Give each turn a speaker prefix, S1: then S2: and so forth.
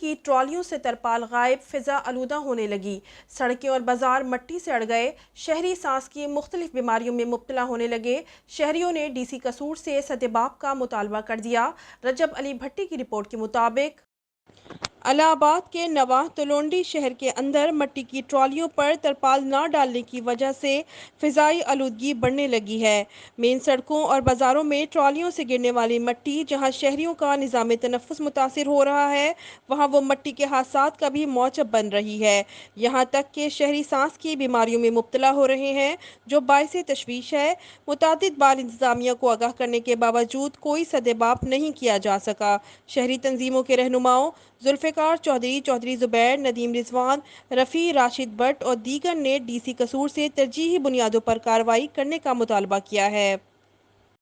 S1: کی ٹرالیوں سے ترپال غائب، فضا آلودہ ہونے لگی، سڑکیں اور بازار مٹی سے اڑ گئے، شہری سانس کی مختلف بیماریوں میں مبتلا ہونے لگے۔ شہریوں نے ڈی سی قصور سے سدباب کا مطالبہ کر دیا۔ رجب علی بھٹی کی رپورٹ کے مطابق الہ آباد کے نواں تلونڈی شہر کے اندر مٹی کی ٹرالیوں پر ترپال نہ ڈالنے کی وجہ سے فضائی آلودگی بڑھنے لگی ہے۔ مین سڑکوں اور بازاروں میں ٹرالیوں سے گرنے والی مٹی جہاں شہریوں کا نظام تنفس متاثر ہو رہا ہے، وہاں وہ مٹی کے حادثات کا بھی موجب بن رہی ہے۔ یہاں تک کہ شہری سانس کی بیماریوں میں مبتلا ہو رہے ہیں، جو باعث تشویش ہے۔ متعدد بار انتظامیہ کو آگاہ کرنے کے باوجود کوئی سدباب نہیں کیا جا سکا۔ شہری تنظیموں کے رہنماؤں ذوالفقار چودھری، چودھری زبیر، ندیم رضوان، رفیع، راشد بٹ اور دیگر نے ڈی سی قصور سے ترجیحی بنیادوں پر کارروائی کرنے کا مطالبہ کیا ہے۔